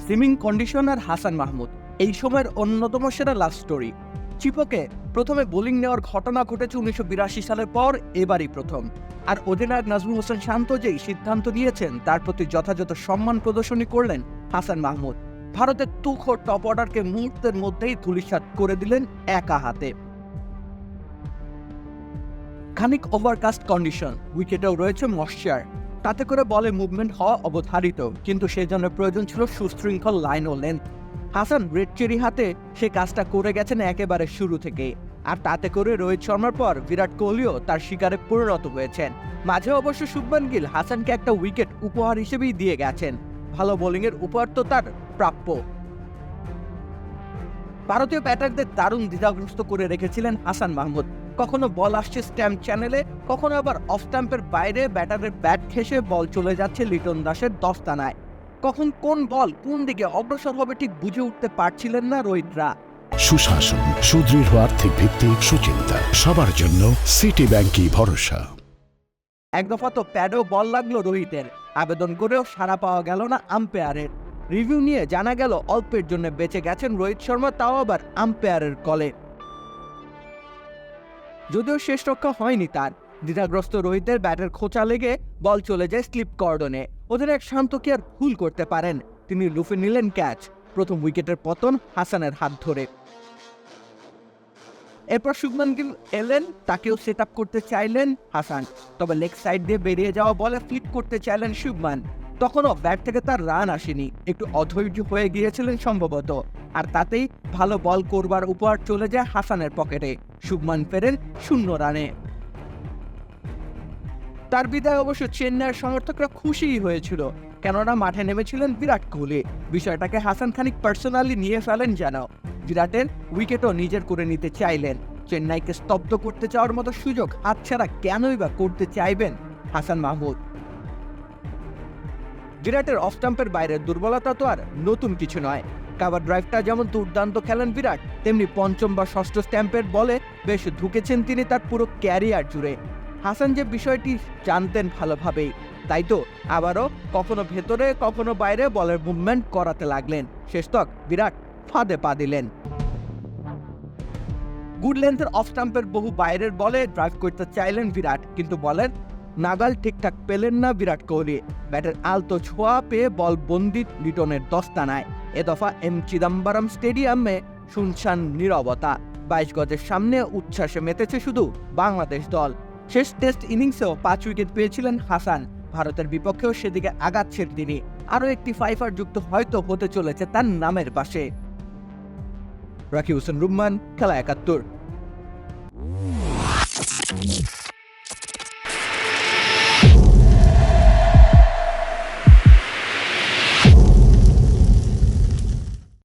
সিমিং conditioner Hasan Mahmud এই সময়ের অন্যতম সেরা লাভ স্টোরি। চিপকে প্রথমে বোলিং নেওয়ার ঘটনা ঘটেছে ১৯৮২ সালের পর, এবারই প্রথম। আর অধিনায়ক নাজমুল হোসেন শান্ত যেই সিদ্ধান্ত নিয়েছেন তার প্রতি যথাযথ সম্মান প্রদর্শনী করলেন হাসান মাহমুদ। ভারতের তুখোড় টপ অর্ডারকে মুহূর্তের মধ্যেই ধূলিসাৎ করে দিলেন একা হাতে। খানিক ওভারকাস্ট কন্ডিশন, উইকেটেও রয়েছে ময়শ্চার, তাতে করে বলে মুভমেন্ট হওয়া অবধারিত, কিন্তু সেই জন্য প্রয়োজন ছিল সুশৃঙ্খল লাইন ও লেন্থ। হাসান রেড চেরি হাতে সে কাজটা করে গেছেন একেবারে শুরু থেকে, আর তাতে করে রোহিত শর্মার পর বিরাট কোহলিও তার শিকারে পরিণত হয়েছেন। মাঝে অবশ্য শুভমান গিল হাসানকে একটা উইকেট উপহার হিসেবেই দিয়ে গেছেন। ভালো বোলিংয়ের উপহার তো তার প্রাপ্য। ভারতীয় ব্যাটারদের দারুণ দ্বিধাগ্রস্ত করে রেখেছিলেন হাসান মাহমুদ। কখনো বল আসছে স্ট্যাম্প চ্যানেলে, কখনো আবার অফ স্ট্যাম্পের বাইরে ব্যাটারের ব্যাট ঘেঁষে বল চলে যাচ্ছে লিটন দাসের দস্তানায়। কখন কোন বল কোন দিকে অগ্রসর হবে ঠিক বুঝে উঠতে পারছিলেন না রোহিতরা। সুশাসন, সুদৃঢ় আর্থিক ভিত্তি, সুচিন্তা, সবার জন্য সিটি ব্যাংকই ভরসা। এক দফা তো প্যাডেও বল লাগলো রোহিতের, আবেদন করেও সাড়া পাওয়া গেল না আম্পায়ারের। রিভিউ নিয়ে জানা গেল অল্পের জন্য বেঁচে গেছেন রোহিত শর্মা, তাও আবার আম্পায়ারের কলে। যদিও শেষ রক্ষা হয়নি তার। দ্বিধাগ্রস্ত রোহিতের ব্যাটের খোঁচা লেগে বল চলে যায় স্লিপ কর্ডনে। অধিনায়ক শান্ত কি আর ভুল করতে পারেন? তিনি লুফে নিলেন ক্যাচ। প্রথম উইকেটের পতন হাসানের হাত ধরে। এরপর শুভমান গিল এলেন, তাকেও সেট আপ করতে চাইলেন হাসান, তবে লেগ সাইড দিয়ে বেরিয়ে যাওয়া বলে ফ্লিক করতে চাইলেন শুভমান। তখনও ব্যাট থেকে তার রান আসেনি, একটু অধৈর্য হয়ে গিয়েছিলেন সম্ভবত, আর তাতেই ভালো বল করবার উপহার চলে যায় হাসানের পকেটে। শুভমান ফেরেন 0 রানে। তার বিদায় অবশ্য চেন্নাইয়ের সমর্থকরা খুশিই হয়েছিল, কেননা মাঠে নেমেছিলেন বিরাট কোহলি। বিষয়টাকে হাসান খানিক পার্সোনালি নিয়ে ফেলেন যেন। বিরাটের উইকেটও নিজের করে নিতে চাইলেন। চেন্নাইকে স্তব্ধ করতে চাওয়ার মতো সুযোগ হাতছাড়া কেনই বা করতে চাইবেন হাসান মাহমুদ? বিরাটের অফ স্টাম্পের বাইরের দুর্বলতা তো আর নতুন কিছু নয়। কাভার ড্রাইভটা যেমন দুর্দান্ত খেলেন বিরাট, তেমনি পঞ্চম বা ষষ্ঠ স্ট্যাম্পের বলে বেশ ঢুকেছেন তিনি তার পুরো ক্যারিয়ার জুড়ে। হাসান যে বিষয়টি জানতেন ভালোভাবেই, তাই তো আবারও কখনো ভেতরে কখনো বাইরে বলের মুভমেন্ট করাতে লাগলেন। শেষতক বিরাট ফাঁদে পা দিলেন। গুড লেন্থের অফ স্টাম্পের বহু বাইরের বলে ড্রাইভ করতে চাইলেন বিরাট, কিন্তু বলের নাগাল ঠিকঠাক পেলেন না বিরাট কোহলি। ব্যাটের আলতো ছোঁয়া পেয়ে বল বন্দি লিটনের দস্তানায়। এ দফা এম চিদাম্বরম স্টেডিয়ামে শুনশান নীরবতা। 22 গজের সামনে উচ্ছ্বাসে মেতেছে শুধু বাংলাদেশ দল। শেষ টেস্ট ইনিংসেও 5 উইকেট পেয়েছিলেন হাসান। ভারতের বিপক্ষেও সেদিকে আগাচ্ছেন তিনি। আরও একটি ফাইফার যুক্ত হয়তো হতে চলেছে তার নামের পাশে। রাকিব হোসেন রুম্মান, খেলা ৭১।